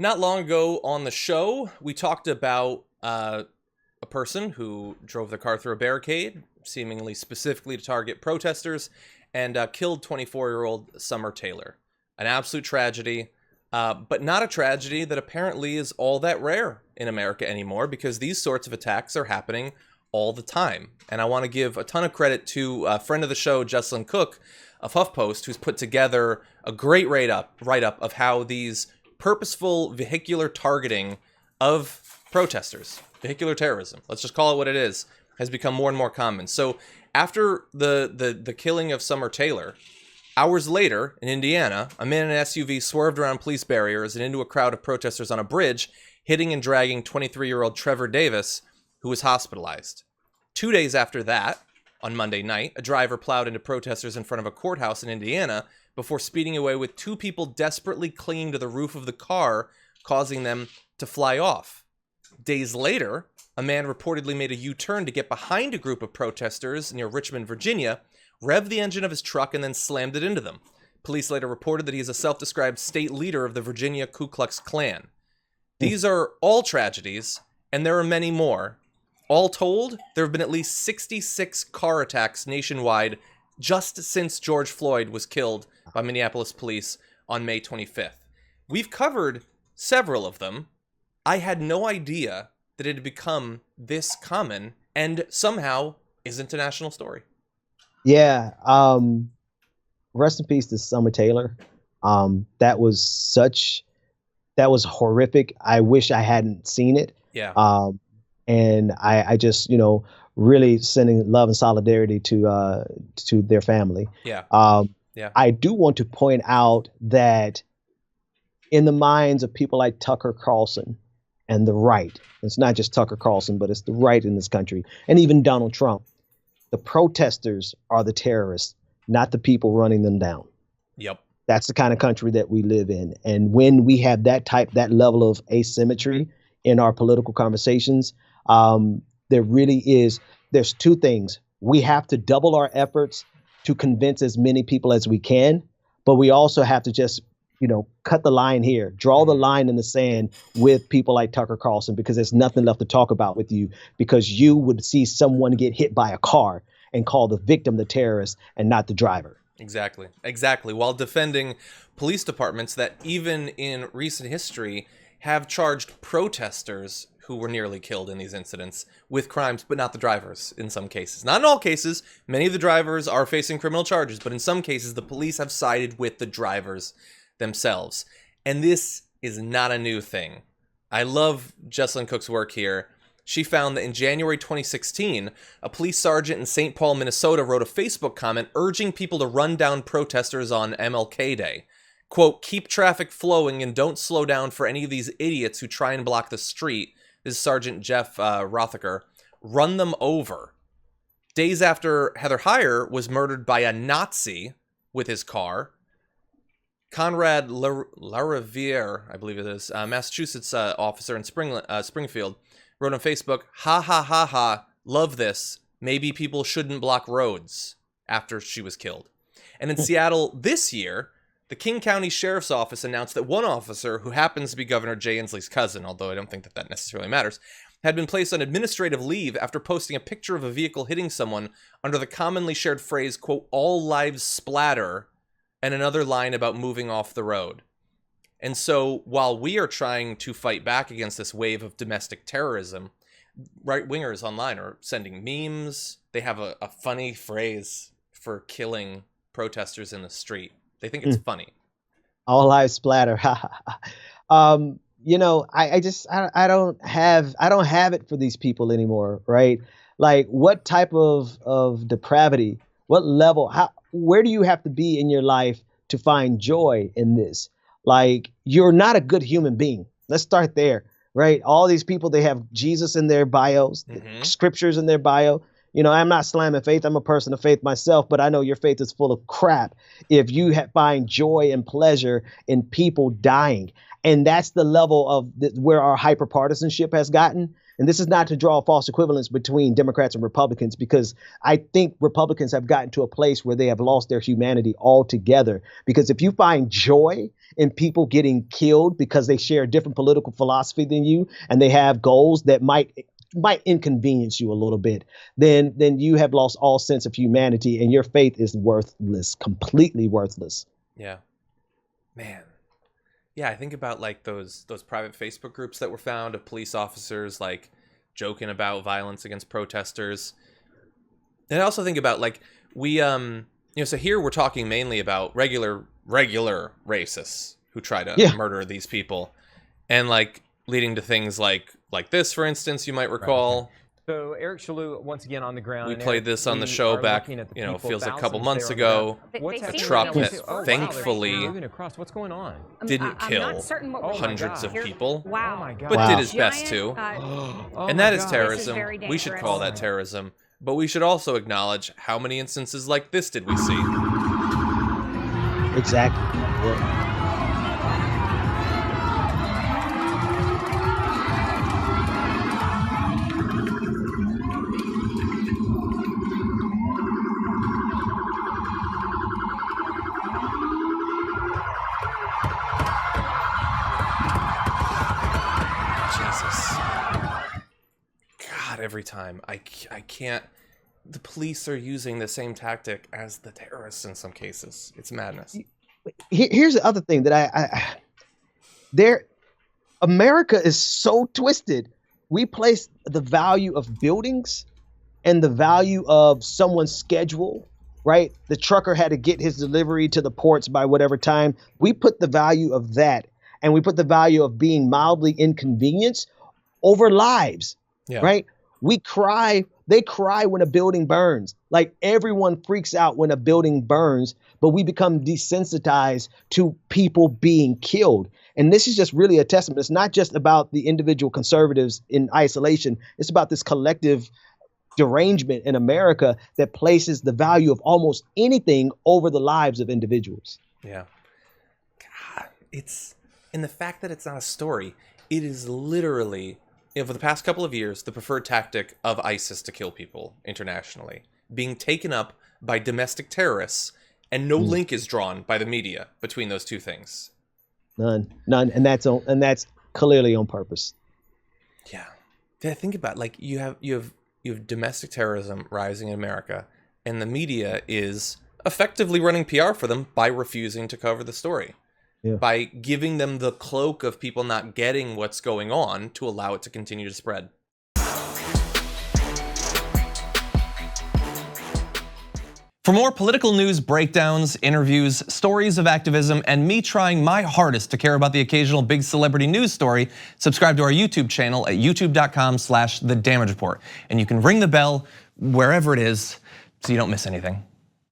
Not long ago on the show, we talked about a person who drove their car through a barricade, seemingly specifically to target protesters, and killed 24-year-old Summer Taylor. An absolute tragedy, but not a tragedy that apparently is all that rare in America anymore, because these sorts of attacks are happening all the time. And I want to give a ton of credit to a friend of the show, Jesslyn Cook of HuffPost, who's put together a great write-up of how these purposeful vehicular targeting of protesters, vehicular terrorism, let's just call it what it is, has become more and more common. So after the killing of Summer Taylor, hours later in Indiana, a man in an SUV swerved around police barriers and into a crowd of protesters on a bridge, hitting and dragging 23-year-old Trevor Davis, who was hospitalized. 2 days after that, on Monday night, a driver plowed into protesters in front of a courthouse in Indiana before speeding away with two people desperately clinging to the roof of the car, causing them to fly off. Days later, a man reportedly made a U-turn to get behind a group of protesters near Richmond, Virginia, revved the engine of his truck, and then slammed it into them. Police later reported that he is a self-described state leader of the Virginia Ku Klux Klan. These are all tragedies, and there are many more. All told, there have been at least 66 car attacks nationwide just since George Floyd was killed by Minneapolis police on May 25th. We've covered several of them. I had no idea that it had become this common and somehow isn't a national story. Yeah. Rest in peace to Summer Taylor. That was horrific. I wish I hadn't seen it. Yeah. And I just, really sending love and solidarity to their family. Yeah. Yeah. I do want to point out that in the minds of people like Tucker Carlson and the right, it's not just Tucker Carlson, but it's the right in this country, and even Donald Trump, the protesters are the terrorists, not the people running them down. Yep. That's the kind of country that we live in. And when we have that level of asymmetry in our political conversations, there's two things. We have to double our efforts to convince as many people as we can, but we also have to just, cut the line here, draw the line in the sand with people like Tucker Carlson, because there's nothing left to talk about with you, because you would see someone get hit by a car and call the victim the terrorist and not the driver. Exactly. While defending police departments that even in recent history have charged protesters who were nearly killed in these incidents with crimes, but not the drivers in some cases. Not in all cases. Many of the drivers are facing criminal charges, but in some cases, the police have sided with the drivers themselves. And this is not a new thing. I love Jesslyn Cook's work here. She found that in January 2016, a police sergeant in St. Paul, Minnesota wrote a Facebook comment urging people to run down protesters on MLK Day. Quote, "Keep traffic flowing and don't slow down for any of these idiots who try and block the street." This is Sergeant Jeff Rothacker. "Run them over." Days after Heather Heyer was murdered by a Nazi with his car, Conrad Lariviere, I believe it is, Massachusetts officer in Springfield, wrote on Facebook, "Ha ha ha ha, love this. Maybe people shouldn't block roads," after she was killed. And in Seattle this year, the King County Sheriff's Office announced that one officer, who happens to be Governor Jay Inslee's cousin, although I don't think that necessarily matters, had been placed on administrative leave after posting a picture of a vehicle hitting someone under the commonly shared phrase, quote, "All lives splatter," and another line about moving off the road. And so while we are trying to fight back against this wave of domestic terrorism, right-wingers online are sending memes. They have a funny phrase for killing protesters in the street. They think it's funny. All lives splatter. I don't have it for these people anymore, right? Like, what type of depravity, what level, where do you have to be in your life to find joy in this? Like, you're not a good human being. Let's start there, right? All these people, they have Jesus in their bios, scriptures in their bio. You know, I'm not slamming faith. I'm a person of faith myself, but I know your faith is full of crap if you find joy and pleasure in people dying. And that's the level of where our hyperpartisanship has gotten. And this is not to draw a false equivalence between Democrats and Republicans, because I think Republicans have gotten to a place where they have lost their humanity altogether. Because if you find joy in people getting killed because they share a different political philosophy than you and they have goals that might inconvenience you a little bit, then you have lost all sense of humanity and your faith is worthless, completely worthless. Yeah, man. Yeah, I think about like those private Facebook groups that were found of police officers like joking about violence against protesters. And I also think about like we so here we're talking mainly about regular racists who try to murder these people, and like leading to things like this, for instance, you might recall. Right. So Eric Shalou, once again on the ground. We played this on the show back, feels like a couple months ago. A truck that thankfully what's going on? Didn't kill hundreds of people, Wow. Oh my God. but did his best to. And that is terrorism. We should call that terrorism. But we should also acknowledge how many instances like this did we see. Exactly. Yeah. Every time I can't. The police are using the same tactic as the terrorists in some cases. It's madness. Here's the other thing that America is so twisted. We place the value of buildings and the value of someone's schedule, right? The trucker had to get his delivery to the ports by whatever time. We put the value of that, and we put the value of being mildly inconvenienced over lives, right? They cry when a building burns. Like everyone freaks out when a building burns, but we become desensitized to people being killed. And this is just really a testament. It's not just about the individual conservatives in isolation. It's about this collective derangement in America that places the value of almost anything over the lives of individuals. Yeah. God, it's in the fact that it's not a story. It is literally, for the past couple of years, the preferred tactic of ISIS to kill people internationally, being taken up by domestic terrorists, and no link is drawn by the media between those two things. None, and that's clearly on purpose. Yeah, think about it. Like you have domestic terrorism rising in America, and the media is effectively running PR for them by refusing to cover the story. Yeah. By giving them the cloak of people not getting what's going on to allow it to continue to spread. For more political news breakdowns, interviews, stories of activism, and me trying my hardest to care about the occasional big celebrity news story, subscribe to our YouTube channel at youtube.com/thedamagereport. And you can ring the bell wherever it is so you don't miss anything.